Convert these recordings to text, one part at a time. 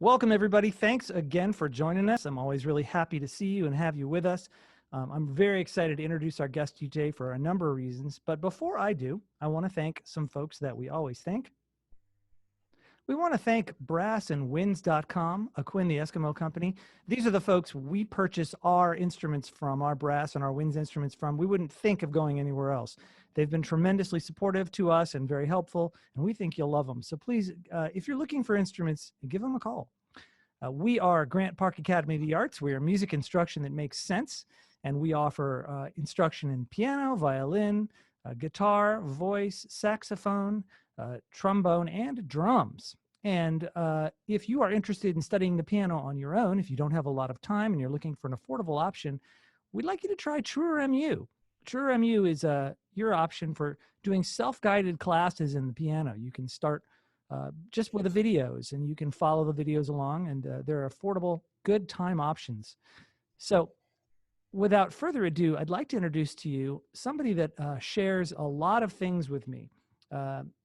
Welcome, everybody. Thanks again for joining us. I'm always really happy to see you and have you with us. I'm very excited to introduce our guest today for a number of reasons. But before I do, I want to thank some folks that we always thank. We want to thank brassandwinds.com, a Quinn the Eskimo company. These are the folks we purchase our instruments from, our brass and our winds instruments from. We wouldn't think of going anywhere else. They've been tremendously supportive to us and very helpful, and we think you'll love them. So please, if you're looking for instruments, give them a call. We are Grant Park Academy of the Arts. We are music instruction that makes sense, and we offer instruction in piano, violin, guitar, voice, saxophone, trombone, and drums. And if you are interested in studying the piano on your own, if you don't have a lot of time and you're looking for an affordable option, we'd like you to try TruerMU. TruerMU is your option for doing self-guided classes in the piano. You can start just with the videos, and you can follow the videos along, and they're affordable, good time options. So without further ado, I'd like to introduce to you somebody that shares a lot of things with me.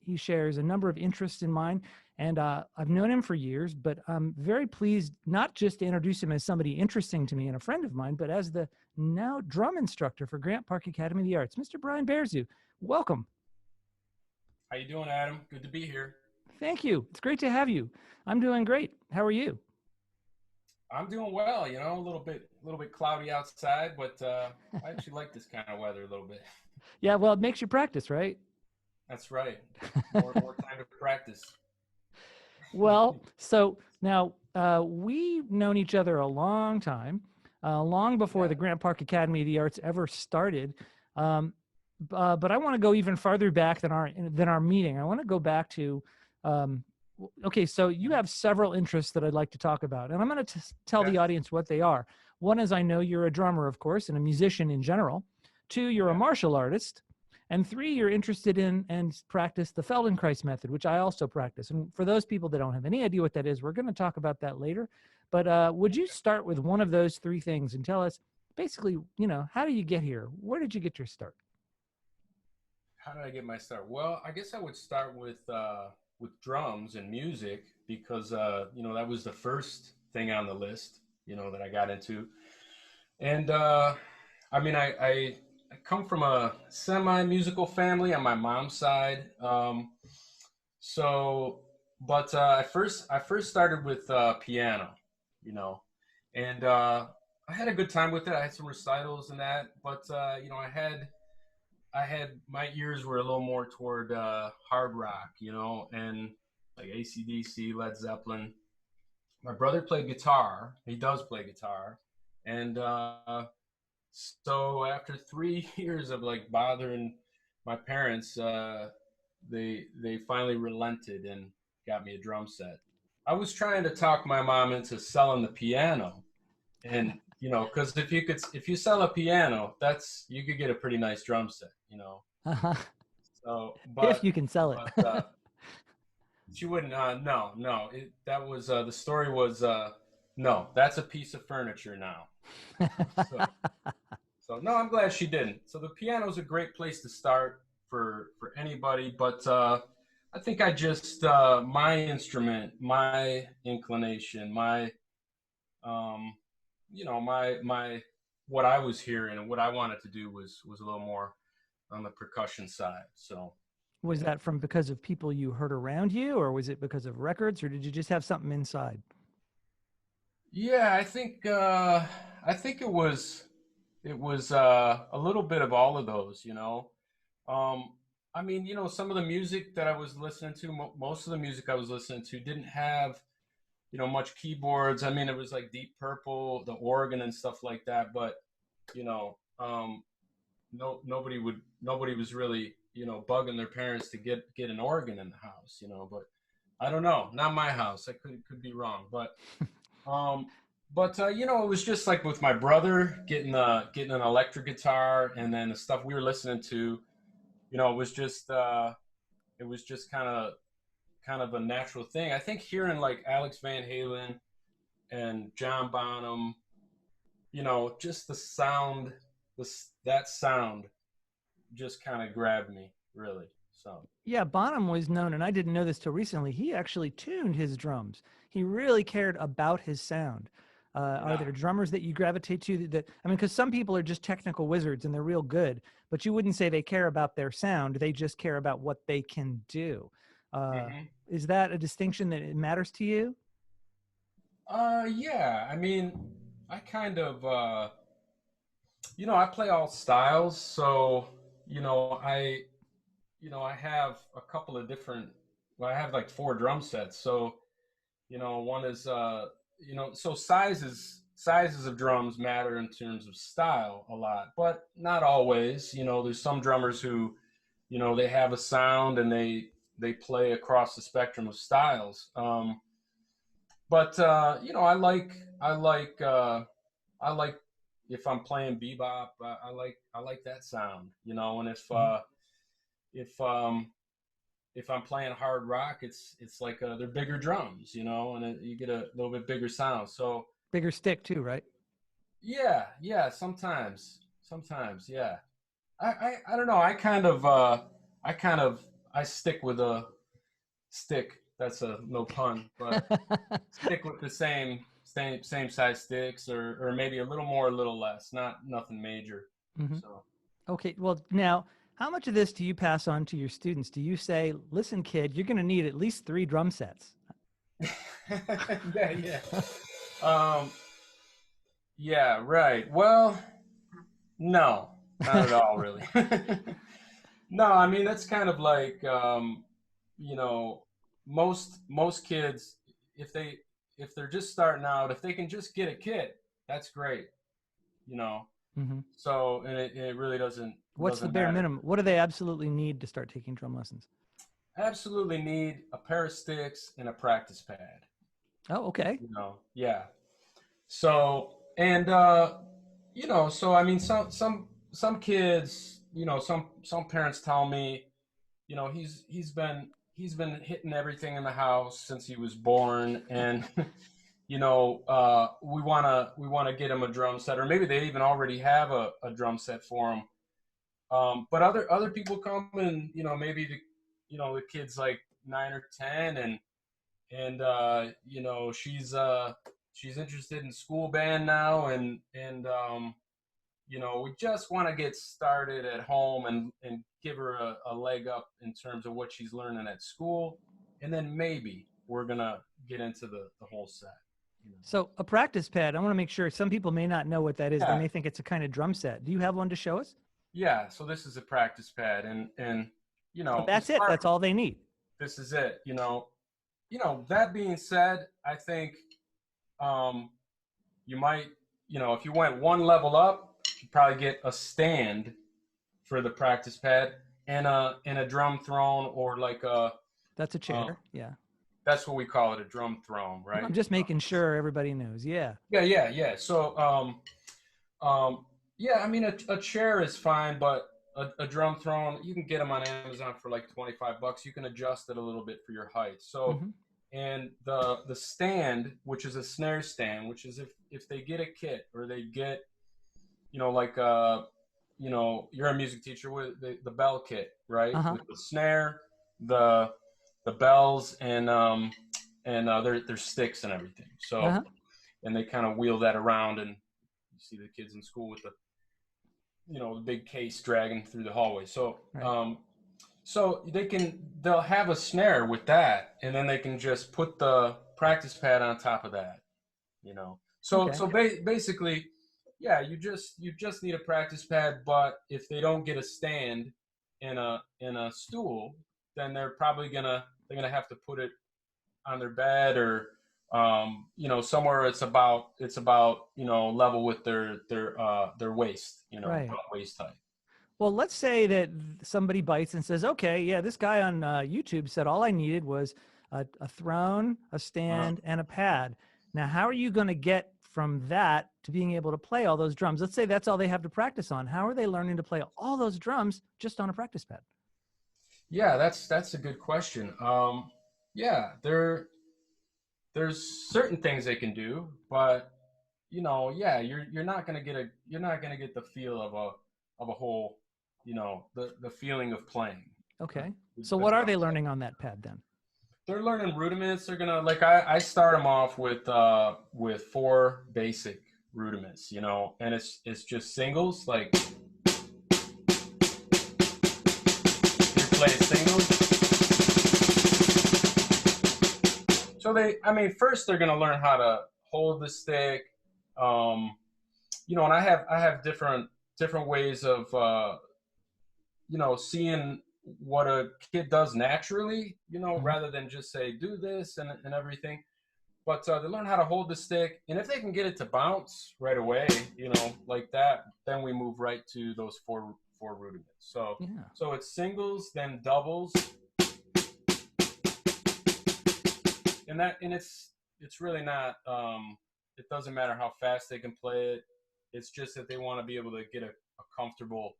He shares a number of interests in mine, and I've known him for years, but I'm very pleased not just to introduce him as somebody interesting to me and a friend of mine, but as the now drum instructor for Grant Park Academy of the Arts, Mr. Brian Baraszu. Welcome. How you doing, Adam? Good to be here. Thank you. It's great to have you. I'm doing great. How are you? I'm doing well. You know, a little bit cloudy outside, but I actually like this kind of weather a little bit. Yeah, well, it makes you practice, right? That's right. More time to practice. Well, so now we've known each other a long time, long before the Grant Park Academy of the Arts ever started. But I want to go even farther back than our meeting. I want to go back to okay, so you have several interests that I'd like to talk about, and I'm going to tell the audience what they are. One is, I know you're a drummer, of course, and a musician in general. Two, you're a martial artist. And three, you're interested in and practice the Feldenkrais method, which I also practice. And for those people that don't have any idea what that is, we're going to talk about that later. But would you start with one of those three things and tell us basically, you know, how did you get here? Where did you get your start? How did I get my start? Well, I guess I would start with drums and music because you know, that was the first thing on the list, you know, that I got into. And I mean, I come from a semi-musical family on my mom's side. But I first started with piano, you know, and I had a good time with it. I had some recitals and that, but you know, I had my ears were a little more toward hard rock, you know, and like AC/DC, Led Zeppelin. My brother played guitar. He does play guitar, and so after 3 years of like bothering my parents, they finally relented and got me a drum set. I was trying to talk my mom into selling the piano, and you know, because if you sell a piano, you could get a pretty nice drum set, you know. So, If you can sell it. She wouldn't. No. That was the story was no. That's a piece of furniture now. so, so no, I'm glad she didn't. So the piano is a great place to start for anybody, but I think I just my instrument, my inclination, my you know, my what I was hearing and what I wanted to do was a little more on the percussion side. So was that from because of people you heard around you, or was it because of records, or did you just have something inside? yeah, I think it was a little bit of all of those, you know. Um, I mean, you know, some of the music that I was listening to, most of the music I was listening to didn't have, you know, much keyboards. I mean, it was like Deep Purple, the organ and stuff like that. But you know, nobody was really, you know, bugging their parents to get an organ in the house, you know. But I don't know, not my house. I could be wrong, um, but you know, it was just like with my brother getting an electric guitar, and then the stuff we were listening to, you know, it was just kind of a natural thing. I think hearing like Alex Van Halen and John Bonham, you know, just the sound, that sound just kind of grabbed me, really. So Yeah, Bonham was known, and I didn't know this till recently. He actually tuned his drums. He really cared about his sound. Are yeah. there drummers that you gravitate to that I mean, because some people are just technical wizards and they're real good, but you wouldn't say they care about their sound. They just care about what they can do. Uh, Hmm. is that a distinction that it matters to you? Yeah. I mean, I kind of I play all styles, so I have a couple of different. Well, I have like four drum sets. So one is so sizes of drums matter in terms of style a lot, but not always. There's some drummers who they have a sound and they play across the spectrum of styles. But I like if I'm playing bebop, I like that sound, and Mhm. if if I'm playing hard rock, it's like they're bigger drums, and you get a little bit bigger sound. So Bigger stick too, right? yeah, yeah, sometimes, yeah. I don't know. I kind of I stick with a stick. That's a no pun, but stick with the same size sticks, or maybe a little more, a little less. Not nothing major. Hmm. So Okay, well, now, how much of this do you pass on to your students? Do you say, listen, kid, you're going to need at least 3 drum sets? yeah, yeah. Um, yeah, right. Well, no, not at all, really. No, I mean that's kind of like you know, most kids, if they if they're just starting out, if they can just get a kit, that's great, you know. Hmm. So and it really What's the doesn't bare matter. minimum? What do they absolutely need to start taking drum lessons? Absolutely need a pair of sticks and a practice pad. Oh, okay. Yeah. So and so I mean some kids, some parents tell me, he's been hitting everything in the house since he was born, and we wanna get him a drum set, or maybe they even already have a drum set for him. But other people come, and maybe the kid's like 9 or 10, and she's interested in school band now, and we just want to get started at home, and give her a leg up in terms of what she's learning at school, and then maybe we're gonna get into the whole set. You know. So, a practice pad, I want to make sure some people may not know what that is. They Yeah, may think it's a kind of drum set. Do you have one to show us? yeah. So this is a practice pad, and So, the that's it. smart. That's all they need. This is it. That being said, I think um, you might, if you went one level up, you probably get a stand for the practice pad, and a drum throne, or like That's a um, chair. Yeah. that's what we call it, a drum throne, I'm right? just making sure everybody knows. Yeah. Yeah, yeah, yeah. So yeah, I mean a chair is fine, but a drum throne, you can get them on Amazon for like $25. You can adjust it a little bit for your height. So Hmm. and the stand, which is a snare stand, which is if they get a kit, or they get, like you're a music teacher, with the bell kit, right? Uh huh. With the snare, the the bells, and their sticks and everything. Uh So huh. and they kind of wheel that around, and you see the kids in school with the big case dragging through the hallway. So Right. so they'll have a snare with that, and then they can just put the practice pad on top of that. So Okay. so basically, yeah, you just need a practice pad, but if they don't get a stand in a stool, then they're gonna have to put it on their bed, or somewhere it's about level with their waist, Right. waist height. Well, let's say that somebody bites and says, okay, yeah, this guy on YouTube said all I needed was a throne, a uh, stand, and a pad. Now, how are you going to get from that to being able to play all those drums? Let's say that's all they have to practice on. How are they learning to play all those drums just on a practice pad? yeah, that's a good question. Yeah, there's certain things they can do, but yeah, you're not gonna get the feel of a whole, the feeling of playing. Okay. with So the what are drum they set. learning on that pad then? They're learning rudiments. They're gonna like I start them off with four basic rudiments, you know, and it's just singles. Like you play singles. So I mean, first they're gonna learn how to hold the stick, um, you know, and I have different ways of you know, seeing what a kid does naturally, you know, Mhm. rather than just say do this and everything. But they learn how to hold the stick, and if they can get it to bounce right away, you know, like that, then we move right to those four rudiments. So Yeah. so it's singles, then doubles, and it's really not. It doesn't matter how fast they can play it. It's just that they want to be able to get a comfortable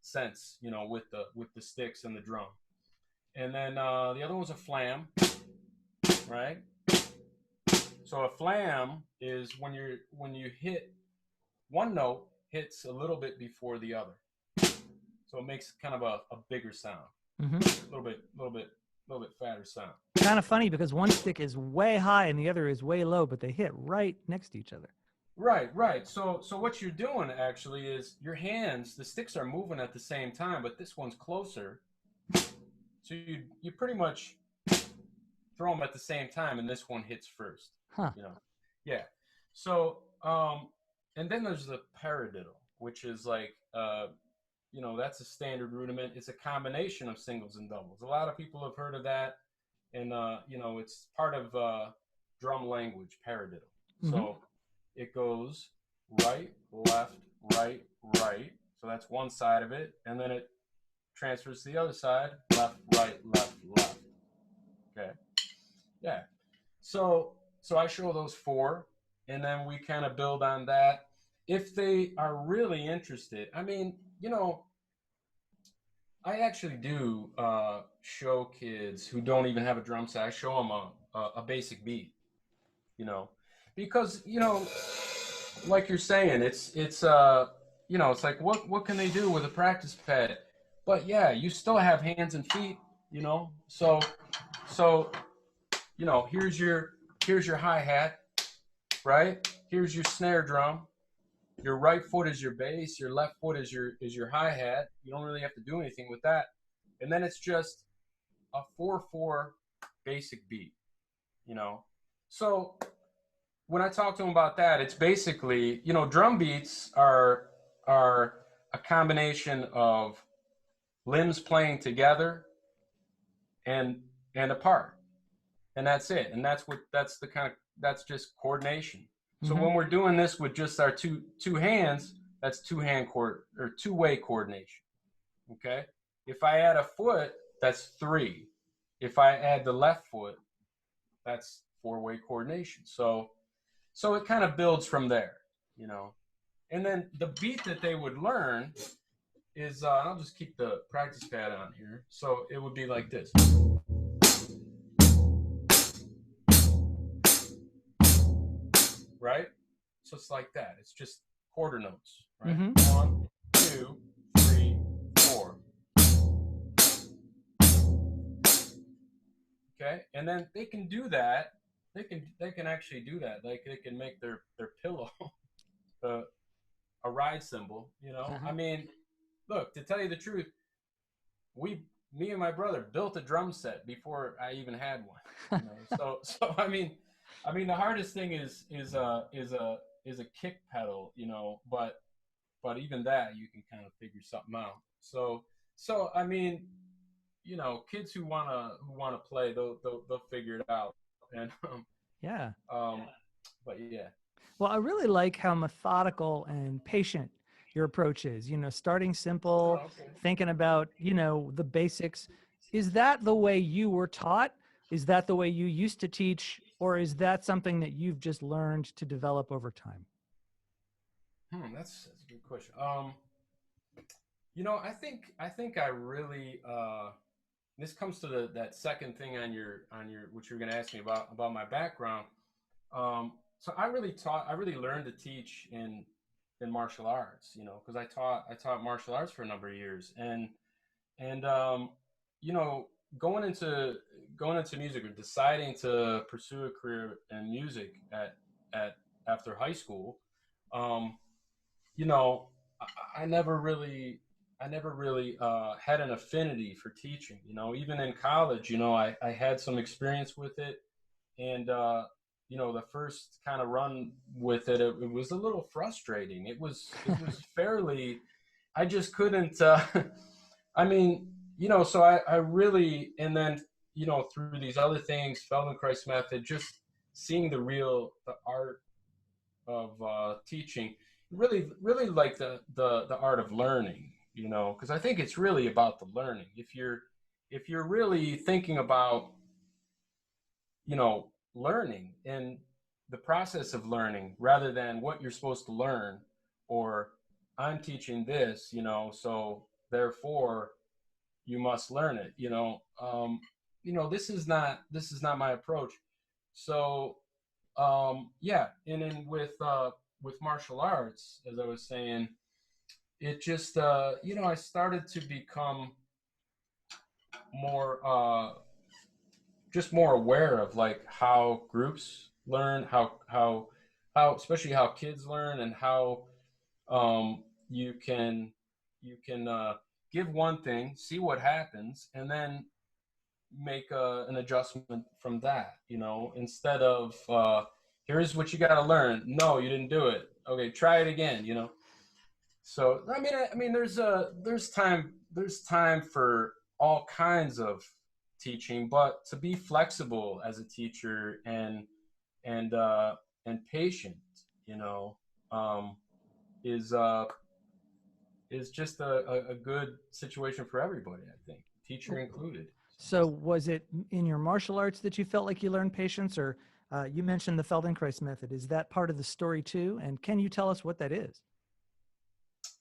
sense, you know, with the sticks and the drum. And then the other one's a flam, right? So a flam is when you hit one note hits a little bit before the other, so it makes kind of a bigger sound, Hmm. a little bit fatter sound. Kind of funny because one stick is way high and the other is way low, but they hit right next to each other. Right, right. So what you're doing actually is your hands, the sticks are moving at the same time, but this one's closer, so you pretty much throw them at the same time, and this one hits first. Huh. You know, yeah. So and then there's the paradiddle, which is like you know, that's a standard rudiment. It's a combination of singles and doubles. A lot of people have heard of that, and you know, it's part of drum language, paradiddle. Hmm. So it goes right, left, right, right. So that's one side of it, and then it transfers to the other side, left, right, left, left. Okay, yeah. So I show those four, and then we kind of build on that. If they are really interested, I mean, you know, I actually do show kids who don't even have a drum set. I show them a basic beat, you know, because you know, like you're saying, it's you know, it's like what can they do with a practice pad? But yeah, you still have hands and feet, you know. So you know, here's your hi hat, right? Here's your snare drum. Your right foot is your bass. Your left foot is your hi hat. You don't really have to do anything with that, and then it's just a 4/4 basic beat, you know. So when I talk to them about that, it's basically, you know, drum beats are a combination of limbs playing together and apart, and that's it. And that's the kind of that's just coordination. So Hmm. when we're doing this with just our two hands, that's two way coordination. Okay. If I add a foot, that's three. If I add the left foot, that's four-way coordination. So it kind of builds from there, you know. And then the beat that they would learn is I'll just keep the practice pad on here. So it would be like this, right? So it's like that. It's just quarter notes, right? Hmm. 1, 2, 3, 4. Okay, and then they can do that. They can actually do that. Like they can make their pillow a, a ride cymbal. You know, Uh-huh. I mean, look, to tell you the truth, we me and my brother built a drum set before I even had one. You know, so I mean the hardest thing is a kick pedal. You know, but even that you can kind of figure something out. So I mean, you know, kids who wanna play, they'll figure it out. And Yeah. um, but yeah. Well, I really like how methodical and patient your approach is. Starting simple, Oh, okay. thinking about, the basics. Is that the way you were taught? Is that the way you used to teach? Or is that something that you've just learned to develop over time? That's a good question. You know, I think I really this comes to that second thing on your what you're going to ask me about my background. So I really learned to teach in martial arts, you know, because I taught martial arts for a number of years, and you know, going into music or deciding to pursue a career in music at after high school, um, you know, I never really had an affinity for teaching. You know, even in college, you know, I had some experience with it, and you know, the first kind of run with it was a little frustrating. It was fairly, I just couldn't. I mean, you know, so I really, and then, you know, through these other things, Feldenkrais method, just seeing the art of teaching, really like the art of learning, you know, because I think it's really about the learning. If you're really thinking about, you know, learning and the process of learning rather than what you're supposed to learn, or I'm teaching this, you know, so therefore you must learn it, you know, this is not my approach. So yeah, and then with martial arts, as I was saying, it just you know, I started to become more just more aware of like how groups learn, how especially how kids learn, and how you can give one thing, see what happens, and then make an adjustment from that. You know, instead of here's what you got to learn. No, you didn't do it. Okay, try it again. You know, so I mean, there's time for all kinds of teaching, but to be flexible as a teacher and uh, and patient, you know, um, is is just a good situation for everybody. I think, teacher included. So was it in your martial arts that you felt like you learned patience, or you mentioned the Feldenkrais method? Is that part of the story too? And can you tell us what that is?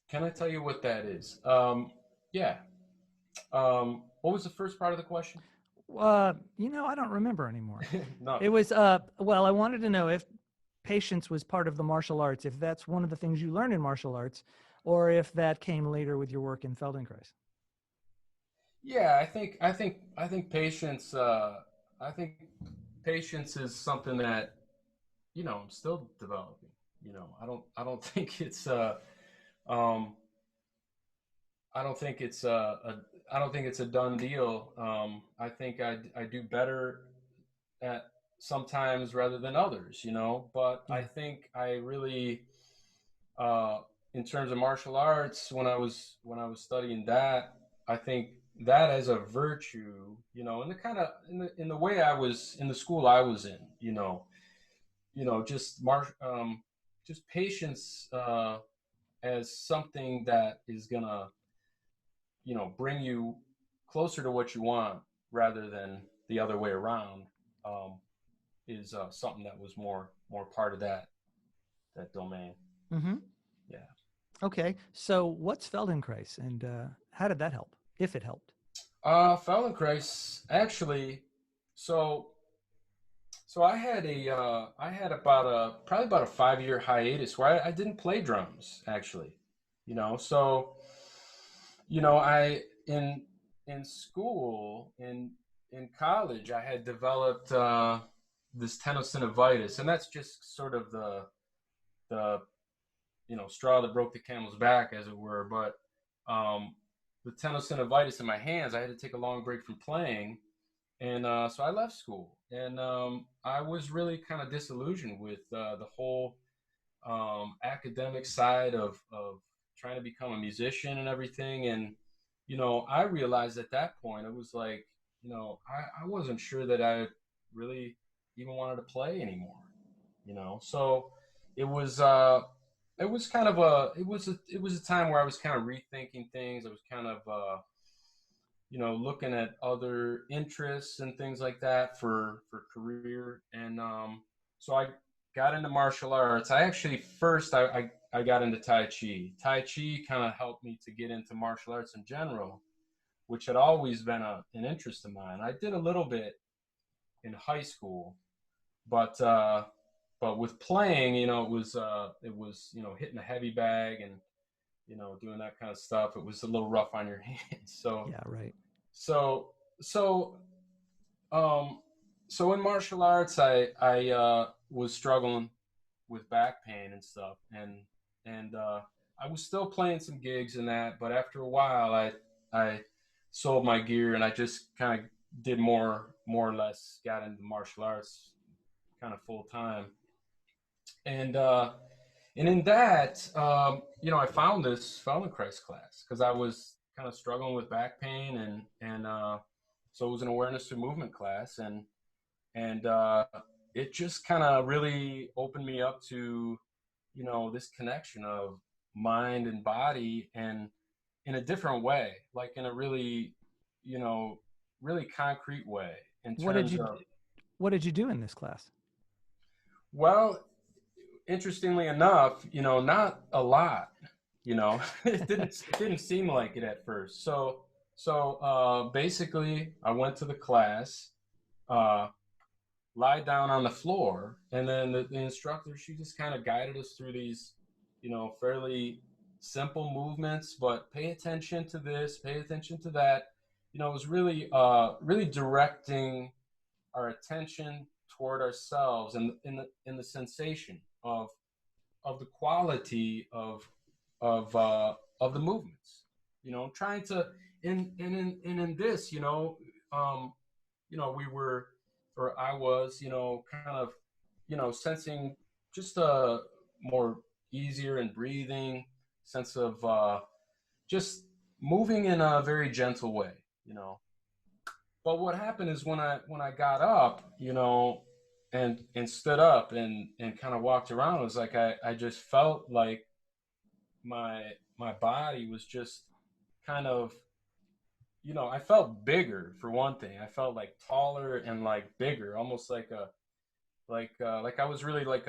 Can I tell you what that is? Yeah. What was the first part of the question? I don't remember anymore. No. It was, well, I wanted to know if patience was part of the martial arts, if that's one of the things you learned in martial arts, or if that came later with your work in Feldenkrais. Yeah, I think patience. I think patience is something that, you know, I'm still developing. You know, I don't think it's um, I don't think it's I don't think it's a done deal. I think I do better at sometimes rather than others. You know, but I Yeah. think I really uh, in terms of martial arts, when I was studying that, I think that as a virtue, you know, in the kind of in the way I was in the school I was in, you know, just patience as something that is gonna, you know, bring you closer to what you want rather than the other way around, um, is something that was more part of that domain. Mm-hmm. Yeah. Okay. So what's Feldenkrais, and how did that help, if it helped? Feldenkrais actually. So I had about a probably about a 5 year hiatus where I didn't play drums actually, you know. So you know, I in school in college I had developed this tenosynovitis, and that's just sort of the you know, straw that broke the camel's back, as it were. But the tenosynovitis in my hands, I had to take a long break from playing, and so I left school, and I was really kind of disillusioned with the whole academic side of trying to become a musician and everything. And you know, I realized at that point it was like, you know, I wasn't sure that I really even wanted to play anymore. You know, so it was it was kind of a it was a time where I was kind of rethinking things. I was kind of you know, looking at other interests and things like that for career. And so I got into martial arts. I actually first I got into Tai Chi. Tai Chi kind of helped me to get into martial arts in general, which had always been an interest of mine. I did a little bit in high school, but with playing, you know, it was, you know, hitting a heavy bag and, you know, doing that kind of stuff. It was a little rough on your hands. Yeah, right. So so um so in martial arts, I was struggling with back pain and stuff, and I was still playing some gigs and that, but after a while, I sold my gear and I just kind of did more or less got into martial arts kind of full time, and and in that, I found this Feldenkrais class because I was kind of struggling with back pain, and so it was an awareness through movement class, and it just kind of really opened me up to this connection of mind and body, and in a different way, like in a really you know really concrete way in What did terms you of, What did you do in this class? well, interestingly enough, not a lot. It didn't seem like it at first. So basically, I went to the class, uh, lied down on the floor, and then the instructor, she just kind of guided us through these, fairly simple movements, but pay attention to this, pay attention to that. It was really directing our attention toward ourselves and in the sensation of the quality of the movements. Trying to in this, um, we were, or I was, kind of, sensing just a more easier and breathing sense of just moving in a very gentle way, you know. But what happened is when I got up, and stood up and kind of walked around, it was like I just felt like my body was just kind of, I felt bigger for one thing. I felt like taller and like bigger, almost like I was really like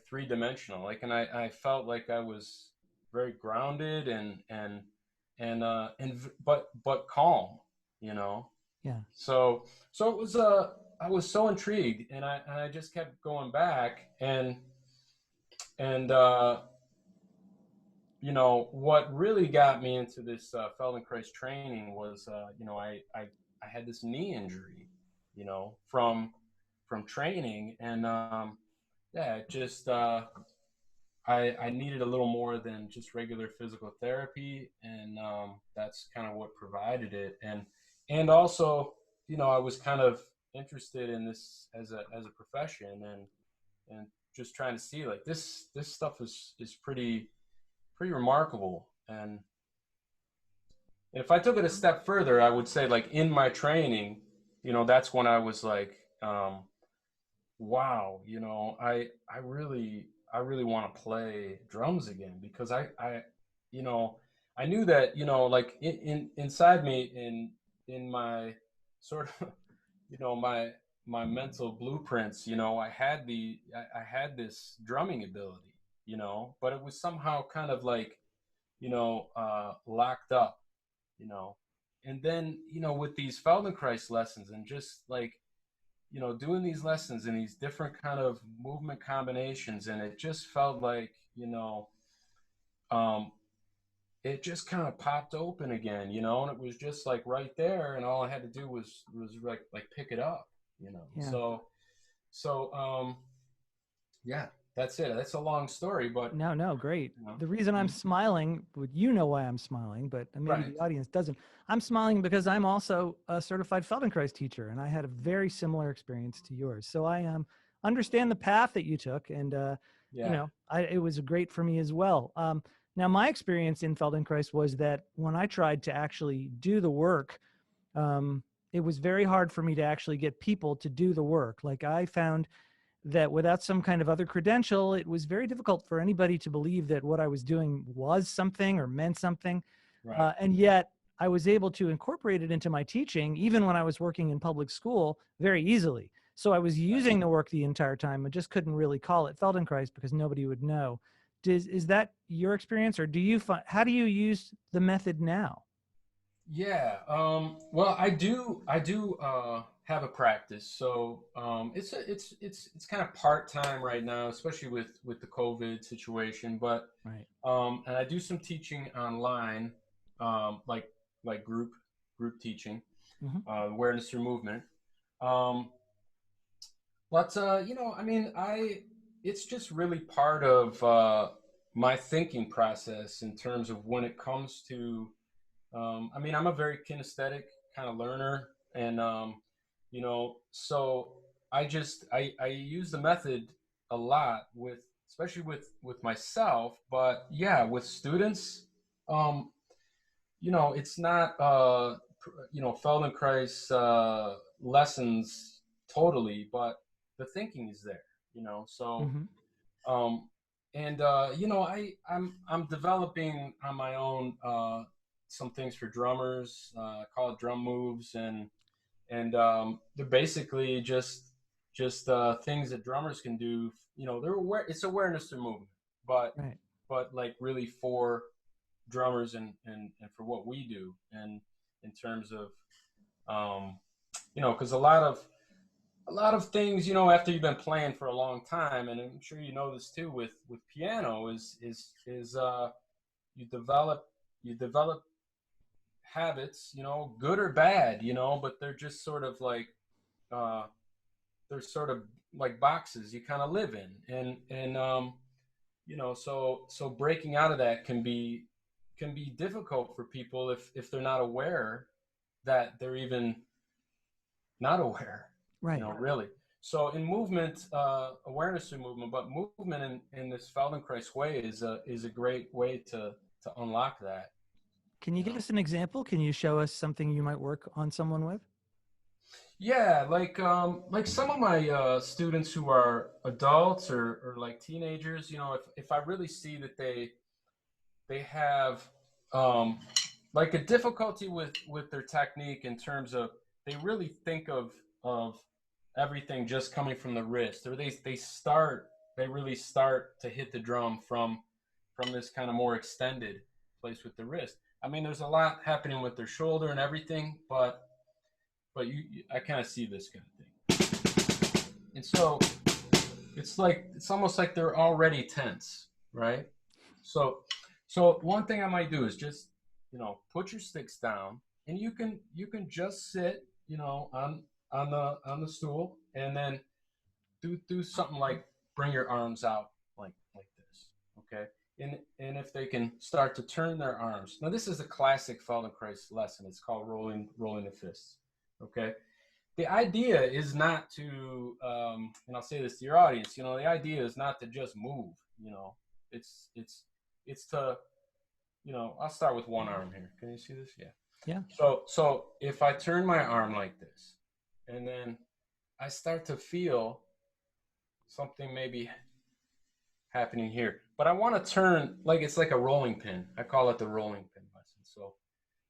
three-dimensional. And I felt like I was very grounded and but calm, you know. Yeah. So it was I was so intrigued, and I just kept going back, and what really got me into this Feldenkrais training was, I had this knee injury, from training, and yeah, it just I needed a little more than just regular physical therapy, and that's kind of what provided it, and also, I was kind of interested in this as a profession, and just trying to see, like, this stuff is pretty remarkable. And if I took it a step further, I would say, like, in my training, that's when I was like, wow, I really want to play drums again, because you know, I knew that, like, inside me, in my sort of, my mental blueprints, I had this drumming ability, but it was somehow kind of like, locked up, you know. And then, with these Feldenkrais lessons, and just like, doing these lessons and these different kind of movement combinations, and it just felt like, um, it just kind of popped open again, and it was just like right there, and all I had to do was like pick it up, Yeah. So yeah, that's it. That's a long story, but No, no, great. you know, The reason I'm mm, smiling, you know why I'm smiling, but maybe right, the audience doesn't. I'm smiling because I'm also a certified Feldenkrais teacher, and I had a very similar experience to yours. So I understand the path that you took, and yeah, it was great for me as well. Now, my experience in Feldenkrais was that when I tried to actually do the work, it was very hard for me to actually get people to do the work. Like, I found that without some kind of other credential, it was very difficult for anybody to believe that what I was doing was something or meant something. right, And yet I was able to incorporate it into my teaching, even when I was working in public school, very easily. So I was right. using the work the entire time. I just couldn't really call it Feldenkrais because nobody would know. Is that your experience, or how do you use the method now? Yeah. Well, I do have a practice. So it's kind of part time right now, especially with the COVID situation. But Right. and I do some teaching online, like group teaching. Hmm. awareness through movement. Um, but I mean, it's just really part of my thinking process in terms of when it comes to. I mean, I'm a very kinesthetic kind of learner, and so I use the method a lot with, especially with myself, but yeah, with students. Um, it's not Feldenkrais lessons totally, but the thinking is there. So Hmm. um, and I'm developing on my own some things for drummers, called drum moves, and they're basically just things that drummers can do. They're aware. It's awareness through movement, but Right. like really for drummers and for what we do, and in terms of because a lot of things, after you've been playing for a long time, and I'm sure you know this too with piano, is you develop habits, good or bad, but they're just sort of like uh, they're sort of like boxes you kind of live in, and so breaking out of that can be difficult for people if they're not aware that they're even not aware, Right. really. So in movement, awareness through movement, but movement in this Feldenkrais way is a great way to unlock that. Can you You give know. us an example? Can you show us something you might work on someone with? Yeah, like some of my students who are adults or like teenagers, if I really see that they have um, like a difficulty with their technique in terms of they really think of everything just coming from the wrist, or they really start to hit the drum from this kind of more extended place with the wrist. I mean, there's a lot happening with their shoulder and everything, but I kind of see this kind of thing, and so it's almost like they're already tense, right? So, so one thing I might do is just, put your sticks down, and you can just sit, on the stool, and then do something like bring your arms out like this, okay? And if they can start to turn their arms. Now, this is a classic Feldenkrais lesson. It's called rolling the fists, okay? The idea is not to, and I'll say this to your audience, the idea is not to just move, it's to, I'll start with one arm here. Can you see this? Yeah. Yeah. So if I turn my arm like this, and then I start to feel something maybe happening here, but I want to turn like it's like a rolling pin. I call it the rolling pin lesson.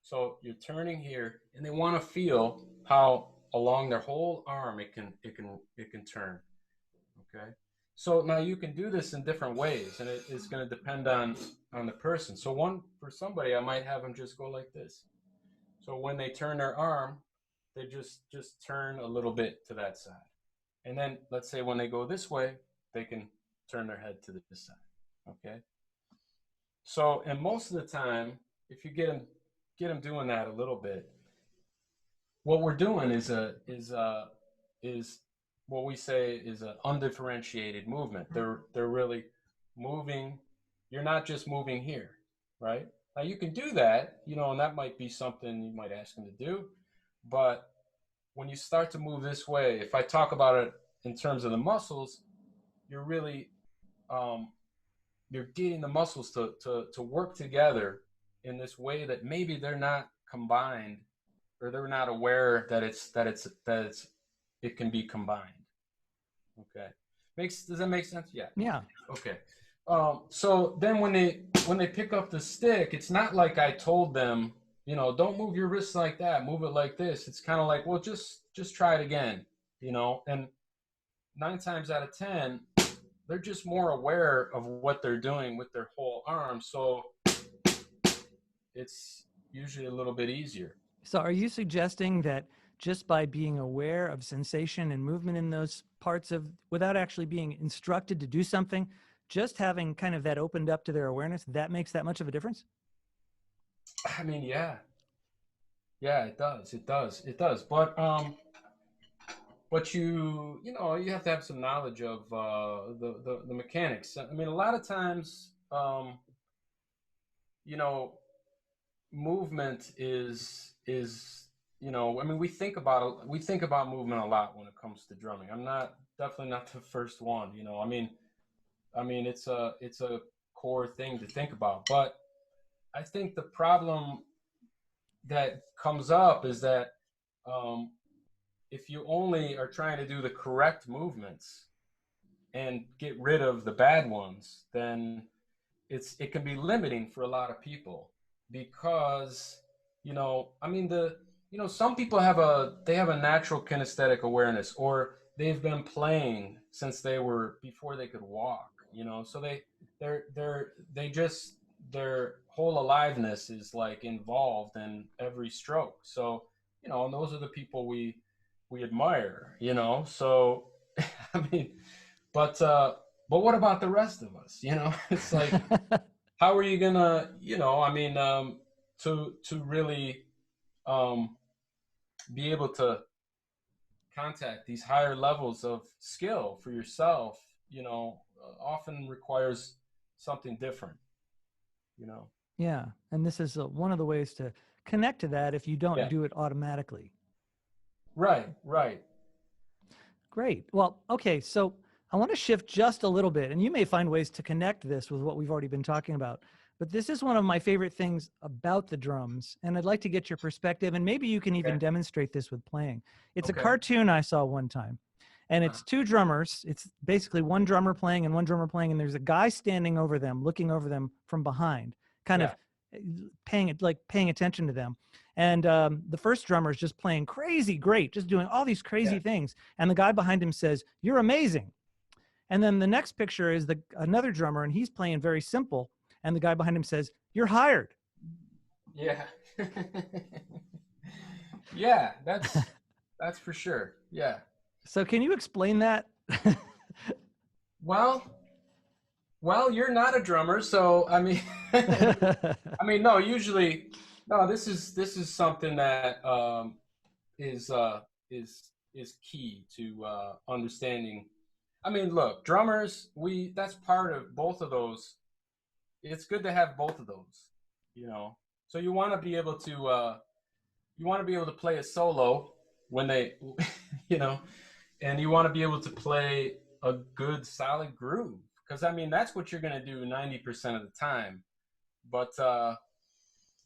So you're turning here, and they want to feel how along their whole arm it can turn. Okay. So now you can do this in different ways, and it's going to depend on the person. So for somebody, I might have them just go like this. So when they turn their arm, they just turn a little bit to that side, and then let's say when they go this way, they can turn their head to this side. Okay. So, and most of the time, if you get them doing that a little bit, what we're doing is what we say is an undifferentiated movement. They're really moving. You're not just moving here, right? Now you can do that, and that might be something you might ask them to do. But when you start to move this way, if I talk about it in terms of the muscles, you're really you're getting the muscles to work together in this way that maybe they're not combined, or they're not aware that it can be combined. Okay, does that make sense? Yeah. Yeah. Okay. So then when they pick up the stick, it's not like I told them, don't move your wrists like that, move it like this. It's kind of like, well, just try it again, and 9 times out of 10, they're just more aware of what they're doing with their whole arm. So it's usually a little bit easier. So are you suggesting that just by being aware of sensation and movement in those parts of, without actually being instructed to do something, just having kind of that opened up to their awareness, that makes that much of a difference? I mean, yeah, Yeah, it does. It does. It does. But you know, you have to have some knowledge of the mechanics. I mean, a lot of times, you know, movement is you know, I mean, we think about movement a lot when it comes to drumming. I'm not definitely not the first one. You know, I mean, it's a core thing to think about. But I think the problem that comes up is that um, if you only are trying to do the correct movements and get rid of the bad ones, then it can be limiting for a lot of people because you know, I mean, the you know, some people have a natural kinesthetic awareness, or they've been playing since they were before they could walk, you know, so they just their whole aliveness is like involved in every stroke. So you know, and those are the people we admire, you know. So I mean, but uh but what about the rest of us, you know? It's like, how are you gonna, you know, I mean, to really um, be able to contact these higher levels of skill for yourself, you know, often requires something different, you know. Yeah, and this is one of the ways to connect to that if you don't Yeah. do it automatically. Right. Right. Great. Well, okay, so I want to shift just a little bit, and you may find ways to connect this with what we've already been talking about. But this is one of my favorite things about the drums, and I'd like to get your perspective, and maybe you can even Okay. demonstrate this with playing. It's a Okay. cartoon I saw one time, and Huh. it's two drummers. It's basically one drummer playing and one drummer playing, and there's a guy standing over them, looking over them from behind, kind Yeah. of paying attention to them. And the first drummer is just playing crazy great, just doing all these Yeah. crazy things, and the guy behind him says, "You're amazing." And then the next picture is the another drummer, and he's playing very simple, and the guy behind him says, "You're hired." Yeah. Yeah. That's for sure. Yeah. So can you explain that? Well, well, you're not a drummer, so I mean, I mean, no. Usually, no. This is something that is is key to understanding. I mean, look, drummers. We that's part of both of those. It's good to have both of those, you know. So you want to be able to play a solo when they, you know, and you want to be able to play a good solid groove, because I mean that's what you're gonna do 90% of the time. But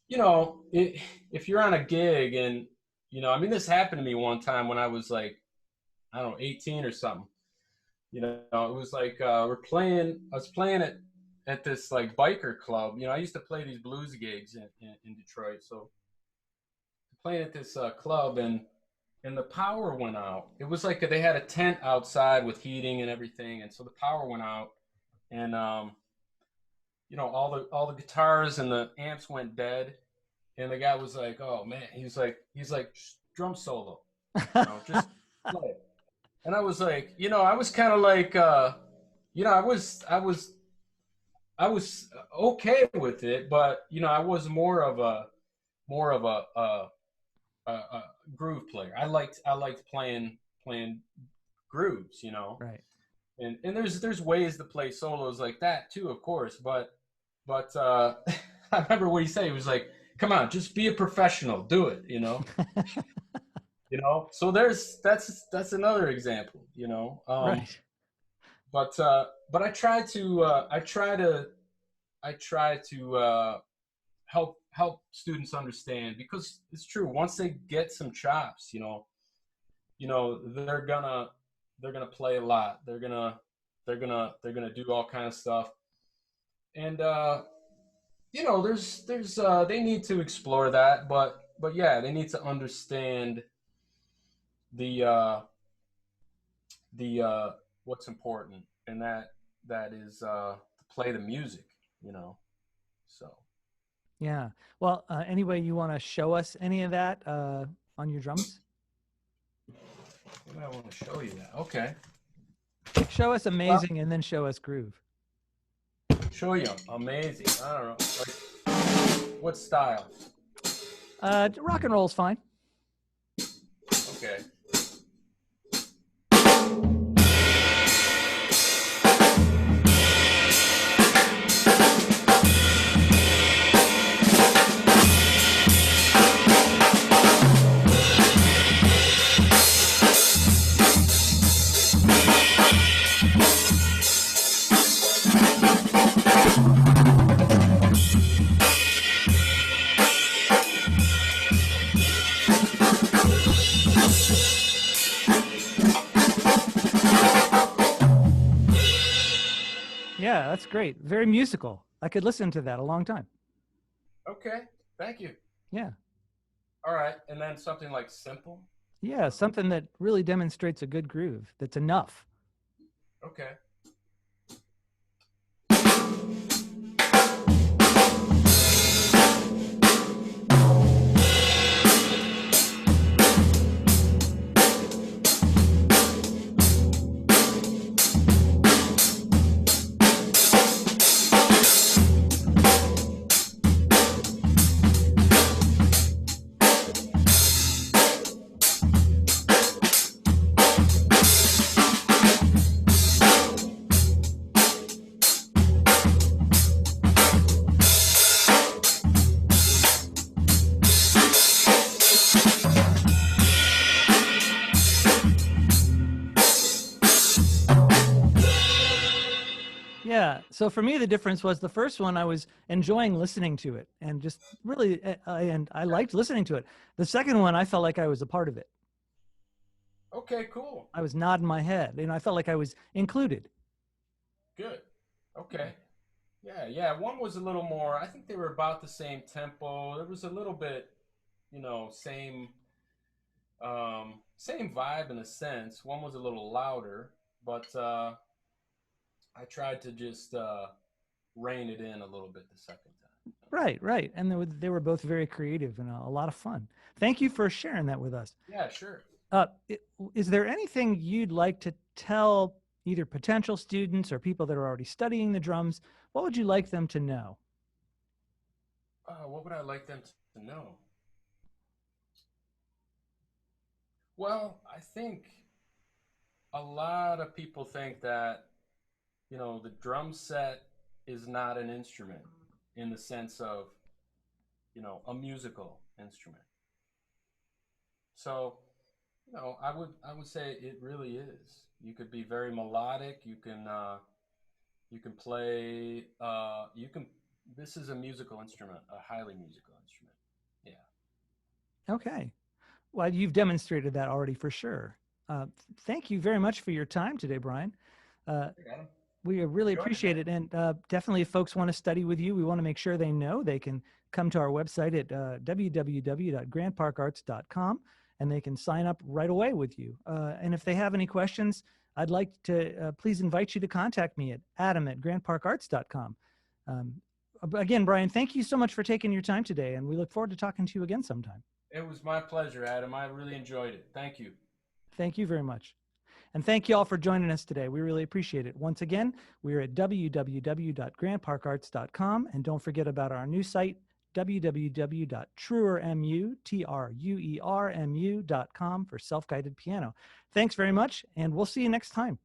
you know, if you're on a gig and you know, I mean, this happened to me one time when I was like, I don't know, 18 or something. You know, it was like I was playing at this like biker club. You know, I used to play these blues gigs in Detroit. So playing at this club, and the power went out. It was like they had a tent outside with heating and everything, and so the power went out, and you know, all the guitars and the amps went dead, and the guy was like, "Oh man," he's like drum solo, you know, just play it. And I was like, you know, I was kind of like, you know, I was okay with it, but you know, I was more of a groove player. I liked playing grooves, you know. Right. And there's ways to play solos like that too, of course. But I remember what he said. He was like, "Come on, just be a professional, do it," you know. You know. So that's another example, you know. Right. But I try to help students understand, because it's true. Once they get some chops, you know, they're gonna play a lot. They're gonna do all kind of stuff. And you know, there's they need to explore that, but yeah, they need to understand the the what's important, and that is to play the music, you know. So Yeah. Well, anyway, you want to show us any of that on your drums? maybe I want to show you that. Okay. Like show us Well, amazing and then show us groove. show you amazing. I don't know. Like, what style? Rock and roll is fine. Okay. Yeah, that's great. Very musical. I could listen to that a long time. Okay. Thank you. Yeah. All right. And then something like simple. Yeah, something that really demonstrates a good groove. That's enough. Okay. Yeah. So for me, the difference was the first one, I was enjoying listening to it and just really, and I liked listening to it. The second one, I felt like I was a part of it. Okay, cool. I was nodding my head. I felt like I was included. Good. Okay. Yeah, yeah. One was a little more, I think they were about the same tempo. There was a little bit, same vibe in a sense. One was a little louder, but I tried to just rein it in a little bit the second time. Right, right. And they were both very creative and a lot of fun. Thank you for sharing that with us. Yeah, sure. Is there anything you'd like to tell either potential students or people that are already studying the drums? What would you like them to know? What would I like them to know? Well, I think a lot of people think that, the drum set is not an instrument in the sense of, a musical instrument. So, I would say it really is. You could be very melodic. You can play. You can. This is a musical instrument, a highly musical instrument. Yeah. Okay. Well, you've demonstrated that already for sure. Thank you very much for your time today, Brian. Hey, Adam. We really Enjoyed it, appreciate man. it. And definitely, if folks want to study with you, we want to make sure they know they can come to our website at www.grandparkarts.com and they can sign up right away with you. And if they have any questions, I'd like to please invite you to contact me at adam@grandparkarts.com. Again, Brian, thank you so much for taking your time today. And we look forward to talking to you again sometime. It was my pleasure, Adam. I really enjoyed it. Thank you. Thank you very much. And thank you all for joining us today. We really appreciate it. Once again, we're at www.grandparkarts.com. And don't forget about our new site, www.truermu.com for self-guided piano. Thanks very much, and we'll see you next time.